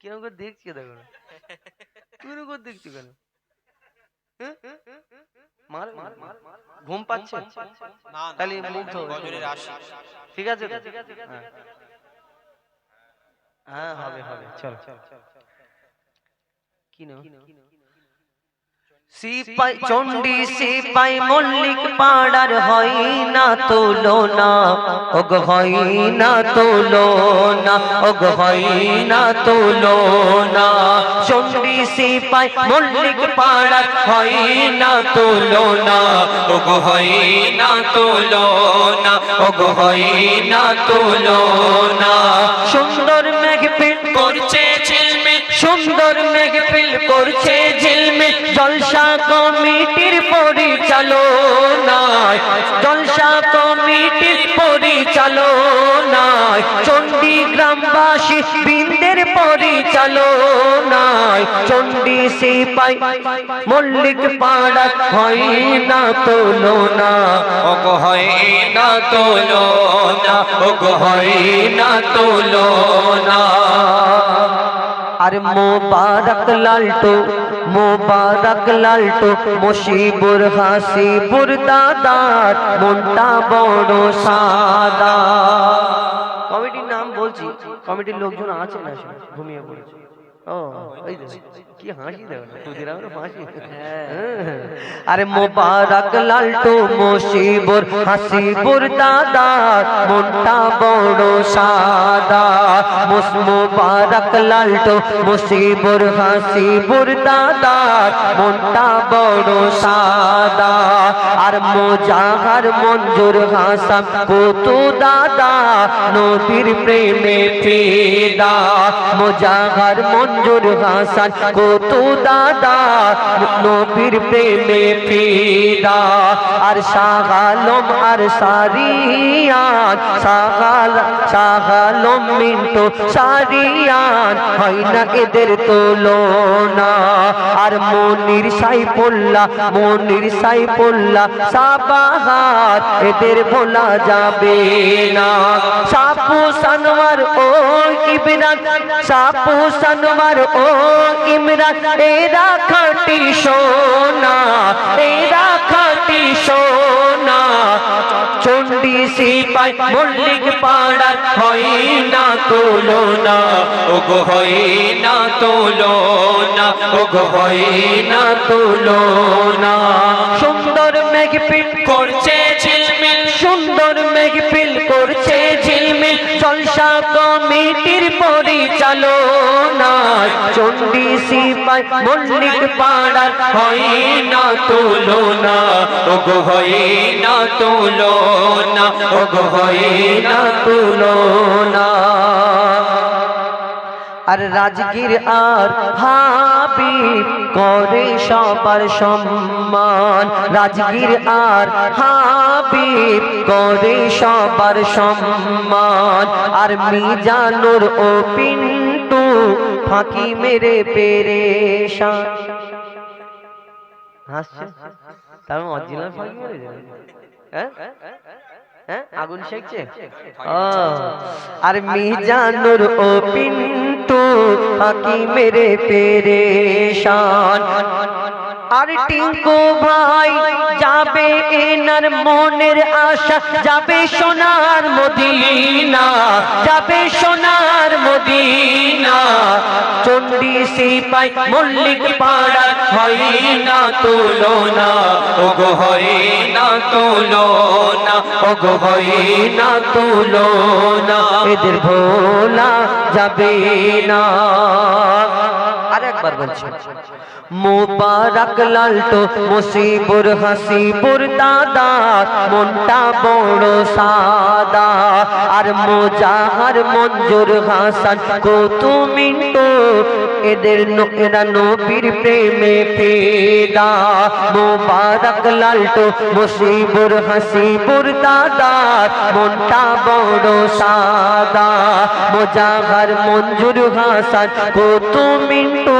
[SPEAKER 2] কিরকম করে দেখছি দেখো না, কিরকম করে দেখছো কেন? মার ঘুম পাচ্ছে তাহলে মুগ্ধ। ঠিক আছে তো? হ্যাঁ হবে হবে, চল। কি নাও? সিপাই চন্ডী সিপাই মল্লিক পাড়ার হয় না তুলনা। ওগো হয় না তুলনা, ওগো হয় না তুলনা। চন্ডী সিপাই মল্লিক পাড়ার হয় না তুলনা।
[SPEAKER 4] ওগো হয় না তুলনা, ওগো হয় না তুলনা।
[SPEAKER 2] সুন্দর মেঘপিল
[SPEAKER 4] করছে ঝিলমিল,
[SPEAKER 2] সুন্দর মেঘপিল করছে ঝিলমিল জলসা কমিটির পরিচালনায়, জলসা কমিটির পরিচালনায়, চণ্ডী গ্রামবাসী বৃন্দের পরিচালনায়, চণ্ডী সিপাই মল্লিক পাড়া হয় না তুলনা।
[SPEAKER 4] ওগো হয় না তুলনা, ওগো হয় না তুলনা।
[SPEAKER 2] আর মোবারক লালটো, মোবারক লালটো, মুশিবুর হাসিবুর দাদার মনটা বড় সাদা। কমিটির নাম বলছি, কমিটির লোকজন আছে না, ঘুমিয়ে পড়েছে। ও ওই যে, কি হাসি দেব তুদির আমরা হাসি আরে মোবারক লালটু মুসিবুর হাসিবুর দাদা মনটা বড় সাদা মোবারক লালটু মুসিবুর হাসিবুর দাদা মনটা বড় সাদা আর মোজাহার মঞ্জুর হাসান কতু দাদা নবীর প্রেমে ফিদা মোজাহার মঞ্জুর হাসান কতু দাদা নবীর প্রেমে ফিদা আর শাহালম আর সারিয়ান শাহালম মিন্টু সারিয়ান হয় না এদের তুলনা আর মনির সাইফুল্লাহ সাবাহার এদের ভোলা যাবে না সাপু সানোয়ার ও ইমরান সাপু সানোয়ার ও ইমরান এরা খাঁটি সোনা এরা খাঁটি সোনা চণ্ডী সিপাই মল্লিক পাড়ার হয় না তুলনা ওগো হয় না তুলনা ওগো হয় না তুলনা সুন্দর মেঘপিল করছে ঝিলমিল সুন্দর মেঘপিল করছে ঝিলমিল জলসা কমিটির পরিচালনা চণ্ডী সিপাই মল্লিক পাড়ার হয় না তুলনা ওগো হয় না তুলনা ওগো হয় না তুলনা আর রাজগীর আর হাবিব করে সবার সম্মান রাজগীর আর হাবিব করে সবার সম্মান আর মিজানুর ও পিন্টু ফাঁকি মেরে পেরেশান হাসছে তার অরিজিনাল ফাঁকি মেরে হ্যাঁ আগুন শেখছে আর মিজানুর ও পিন্টু ফাঁকি মেরে পেরেশান আর টিঙ্কু ভাই যাবে এনার মনের আশা যাবে সোনার মদিনা যাবে সোনার মদিনা চণ্ডী সিপাই মল্লিক পাড়া হয় না তুলনা ওগো হয় না তুলনা ওগো হয় না তুলনা এদের ভোলা যাবে না আরেকবার বলছি মোবারক লালটু মুসিবুর হাসিবুর দাদা মনটা বড় সাদা আর মোজাহার মঞ্জুর হাসান কতু মিন্টু এরা নবীর প্রেমে ফিদা মোবারক লালটু মুসিবুর হাসিবুর দাদা মনটা বড় সাদা মোজাহার মঞ্জুর হাসান কতু মিন্টু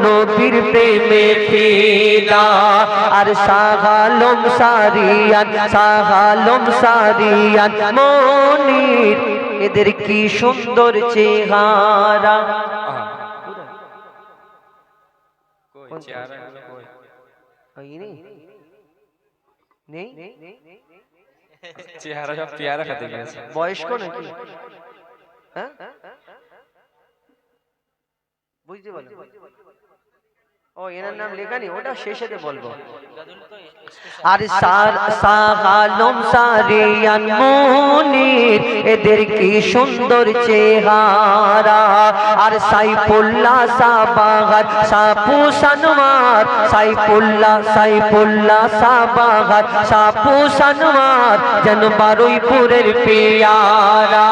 [SPEAKER 2] নবীর প্রেমে ফিদা আর শাহালম সারিয়ান মনির এদের কি সুন্দর চেহারা
[SPEAKER 5] চেহারা সব পেয়ারা খেতে গিয়েছে
[SPEAKER 2] বয়স্ক নাকি হ্যাঁ বুঝতে পারলাম ও এনার নাম লেখা নেই ওটা শেষেতে বলবো আর শাহালম সারিয়ান মনির এদের কি সুন্দর চেহারা আর সাইফুল্লাহ সাবাহার সাপু সানোয়ার সাইফুল্লাহ সাবাহার সাপু সানোয়ার যেন বারুইপুরের পেয়ারা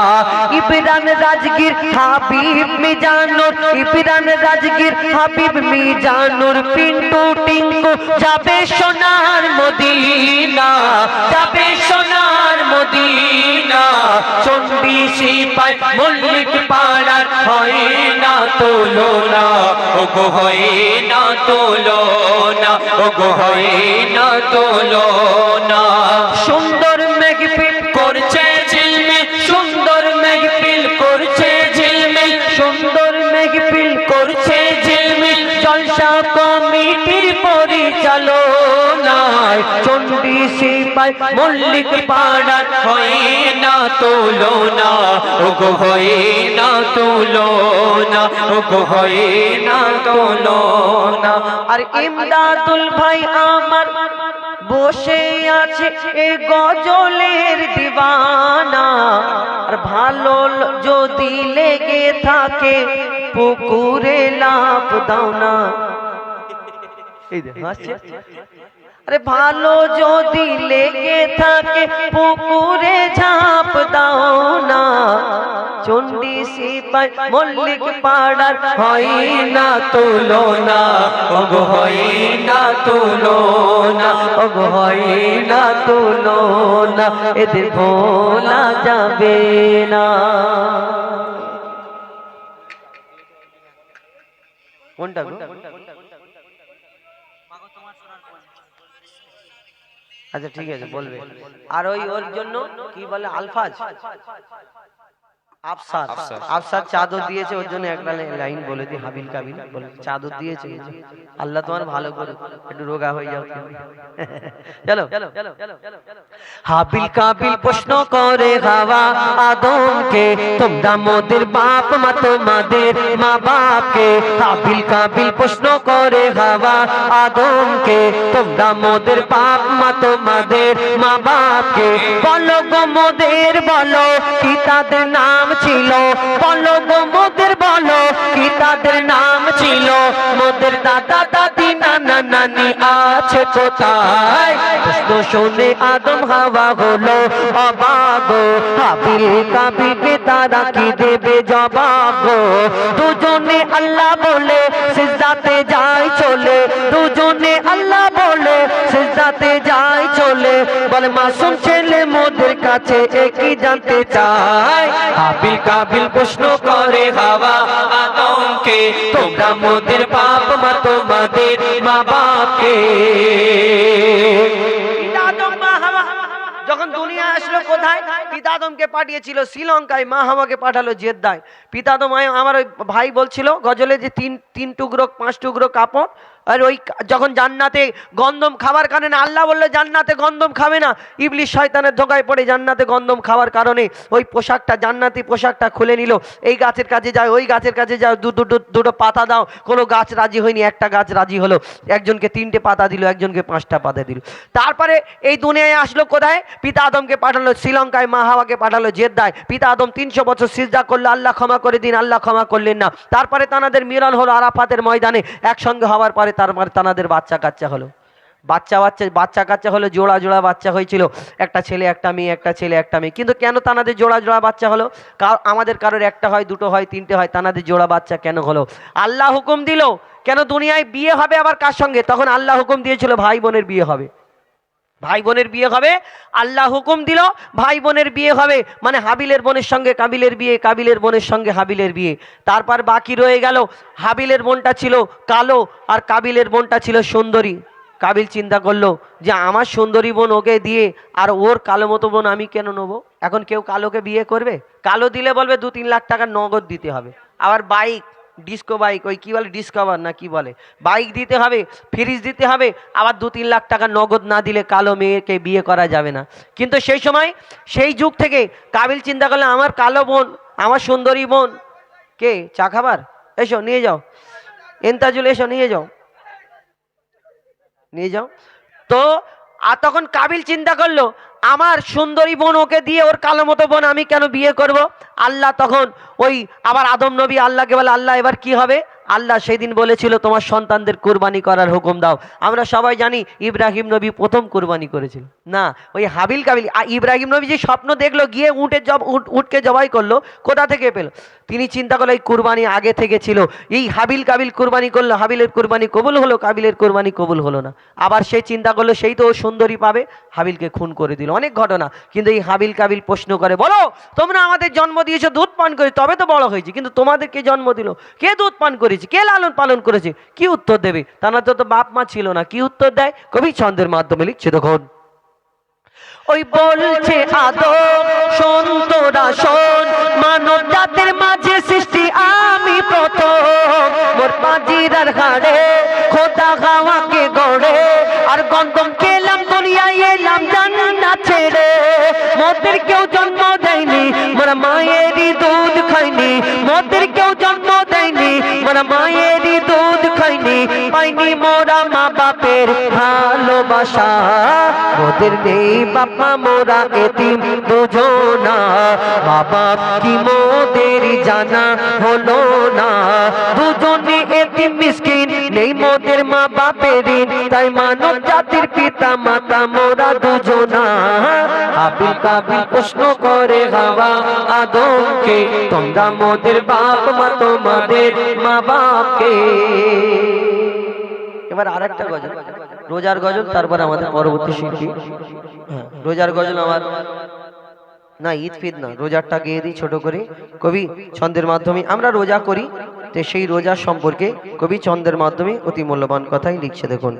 [SPEAKER 2] ইবরান রাজগীর হাবিব মিজানুর ইবরান রাজগীর হাবিব মিজানুর পিন্টু টিঙ্কু যাবে সোনার মদিনা যাবে সোনার মদিনা চণ্ডী সিপাই মল্লিক পাড়ার হয় না তুলনা ওগো হয় না তুলনা ওগো হয় না তুলনা সুন্দর মেঘপিল করছে ঝিলমিল সুন্দর মেঘপিল করছে ঝিলমিল সুন্দর মেঘপিল করছে ঝিলমিল জলসা কমিটির পরিচালনা যায় চণ্ডী সিপাই মল্লিক পাড়ার
[SPEAKER 4] হয় না তুলনা ওগো হয় না তুলনা ওগো হয় না তুলনা।
[SPEAKER 2] আর ইমদাদুল ভাই আমার বসে আছে এ গজলের দিওয়ানা। আর ভালো যদি লেগে থাকে পুকুরে লাফ দাও না। এই দেখ হাসছে। আরে ভালো যদি লেগে থাকে পুকুরে ঝাঁপ দাও না। চণ্ডী সিপাই মল্লিক পাড়ার
[SPEAKER 4] হয় না তুলনা ওগো হয় না তুলনা
[SPEAKER 2] ওগো হয় না তুলনা, এদের ভোলা যাবে না। কোনটা গো? আচ্ছা ঠিক আছে বলবে। আর ওই ওর জন্য কি বলে আলফাজ আফসার আফসার চাদর দিয়েছে, ওর জন্য একটা লাইন বলে দি। হাবিল কাবিল বলে চাদর দিয়েছে। আল্লাহ তোমার ভালো করুক, একটু রোগা হয়ে যাও। চলো হাবিল কাবিল প্রশ্ন করে হাওয়া আদমকে, তোমরা মোদের বাপ মা তোমাদের মা বাপকে। হাবিল কাবিল প্রশ্ন করে হাওয়া আদমকে, তোমরা মোদের বাপ মা তোমাদের মা বাপকে। বলো গো মোদের বলো কি তাদের নাম ছিল, বলো গো মোদের বলো কি তাদের নাম ছিল। মোদের দাদা দাদি নানা নানি আছে কোথায়? প্রশ্ন শুনে আদম হাওয়া হলো অবাক। হাবিল কাবিলকে তারা কি দেবে জবাব? দুজনে আল্লাহ বলে সিজদাতে যায় চলে, দুজনে আল্লাহ বলে সিজদাতে যায় চলে। বলে মাসুম ছেলে মোদের কাছে একই জানতে চায়।
[SPEAKER 4] হাবিল কাবিল প্রশ্ন করে হাওয়া আদমকে, তোমরা মোদের বাপ মা তোমাদের মা বাপকে।
[SPEAKER 2] পিতা আদম মা হাওয়া যখন দুনিয়া আসলো কোথায়? পিতা আদমকে পাঠিয়েছিল শ্রীলঙ্কায়, মা হাওয়াকে পাঠালো জেদ্দায়। পিতা আদম আমার ওই ভাই বলছিল গজলে যে তিন টুকরো 5 টুকরো কাপড়। আর ওই যখন জান্নাতে গন্ধম খাবার কারণে আল্লাহ বললো জান্নাতে গন্ধম খাবে না, ইবলিশ শয়তানের ধোকায় পড়ে জান্নাতে গন্ধম খাওয়ার কারণে ওই পোশাকটা জান্নাতি পোশাকটা খুলে নিল। এই গাছের কাছে যায়, ওই গাছের কাছে যায়, দুটো পাতা দাও। কোনো গাছ রাজি হয়নি, একটা গাছ রাজি হলো। একজনকে 3টে পাতা দিল, একজনকে 5টা পাতা দিল। তারপরে এই দুনিয়ায় আসলো কোথায়? পিতা আদমকে পাঠালো শ্রীলঙ্কায়, মা হাওয়াকে পাঠালো জেদ্দায়। পিতা আদম 300 বছর সিজদা করলো, আল্লাহ ক্ষমা করে দিন, আল্লাহ ক্ষমা করলেন না। তারপরে তানাদের মিলন হলো আরাফাতের ময়দানে। একসঙ্গে হওয়ার পরে তারপরে তানাদের বাচ্চা কাচ্চা হলো। বাচ্চা কাচ্চা হলো, জোড়া জোড়া বাচ্চা হয়েছিল। একটা ছেলে একটা মেয়ে, একটা ছেলে একটা মেয়ে। কিন্তু কেন তানাদের জোড়া জোড়া বাচ্চা হলো? আমাদের কারোর একটা হয়, দুটো হয়, 3টে হয়, তানাদের জোড়া বাচ্চা কেন হলো? আল্লাহ হুকুম দিল। কেন দুনিয়ায় বিয়ে হবে আবার কার সঙ্গে? তখন আল্লাহ হুকুম দিয়েছিল ভাই বোনের বিয়ে হবে, ভাই বোনের বিয়ে হবে। আল্লাহ হুকুম দিল ভাই বোনের বিয়ে হবে, মানে হাবিলের বোনের সঙ্গে কাবিলের বিয়ে, কাবিলের বোনের সঙ্গে হাবিলের বিয়ে। তারপর বাকি রয়ে গেল হাবিলের বোনটা ছিল কালো আর কাবিলের বোনটা ছিল সুন্দরী। কাবিল চিন্তা করলো যে আমার সুন্দরী বোন ওকে দিয়ে আর ওর কালো মতো বোন আমি কেন নেবো? এখন কেউ কালোকে বিয়ে করবে? কালো দিলে বলবে 2-3 লাখ টাকা নগদ দিতে হবে। আবার বাইক, ডিস্কো বাইক, ওই কি বলে ডিসকভার না কি বলে, বাইক দিতে হবে, ফ্রিজ দিতে হবে। আবার 2-3 লাখ টাকা নগদ না দিলে কালো মেয়েকে বিয়ে করা যাবে না। কিন্তু সেই সময় সেই যুগ থেকে কাবিল চিন্তা করলে আমার কালো বোন, আমার সুন্দরী বোন কে? চা খাবার? এসো নিয়ে যাও, এন্তাজুল এসো নিয়ে যাও, নিয়ে যাও। তো আর তখন কাবিল চিন্তা করলো আমার সুন্দরী বোন ওকে দিয়ে ওর কালো মতো বোন আমি কেন বিয়ে করব? আল্লাহ তখন ওই আবার আদম নবী আল্লাহকে বলে আল্লাহ এবার কি হবে? আল্লাহ সেদিন বলেছিল তোমার সন্তানদের কুরবানি করার হুকুম দাও। আমরা সবাই জানি ইব্রাহিম নবী প্রথম কুরবানি করেছিল না, ওই হাবিল কাবিল। ইব্রাহিম নবী যে স্বপ্ন দেখলো গিয়ে উটকে জবাই করলো, কোথা থেকে পেল? তিনি চিন্তা করলো এই কুরবানি আগে থেকে ছিল। এই হাবিল কাবিল কুরবানি করলো, হাবিলের কুরবানি কবুল হলো, কাবিলের কুরবানি কবুল হলো না। আবার সে চিন্তা করলো সেই তো ও সুন্দরী পাবে, হাবিলকে খুন করে দিল। অনেক ঘটনা। কিন্তু এই হাবিল কাবিল প্রশ্ন করে বলো তোমরা আমাদের জন্ম দিয়েছো, দুধ পান করে তবে তো বড় হয়েছে, কিন্তু তোমাদের কে জন্ম দিল? কে দুধ পান করেছে? কে লালন পালন করেছে? কি উত্তর দেবে? তারা তো বাপ মা ছিল না। কি উত্তর দেয়? কবি ছন্দের মাধ্যমে লিখছে দেখুন। ওই বলছে আদম শোন তোরা শোন, মানব জাতির মাঝে সৃষ্টি আমি প্রথম। মোর পাজিরার হাড়ে খোদা হাওয়াকে গড়ে আর গন্ধম খেলাম
[SPEAKER 1] রে মোদের কেউ জন্ম দেয়নি মোরা মায়েরই দুধ খাইনি মোদের কেউ জন্ম দেয়নি মোরা মায়েরই দুধ খাইনি পাইনি মোরা মা বাপের ভালোবাসা মোদের নেই বাবা মোরা এতিম দুজনা মা বাপ কি মোদের জানা হলো না দুজনে এতিম মিসকিন নেই মোদের মা বাপের ঋণ তাই মানব জাতির পিতা মাতা মোরা দুজনা আবিল কাবিল প্রশ্ন করে হাওয়া আদমকে তোমরা মোদের বাপ মা তোমাদের মা বাপকে।
[SPEAKER 2] এবার আরেকটা গজল, রোজার গজল, তারপর আমাদের পরবর্তী শিল্পী। রোজার গজল আমার না, ঈদ ফিদ না, রোজারটা গেয়ে দিই ছোট করে। কবি ছন্দের মাধ্যমে আমরা রোজা করি, তো সেই রোজার সম্পর্কে কবি ছন্দের মাধ্যমে অতি মূল্যবান কথাই লিখছে। দেখুন।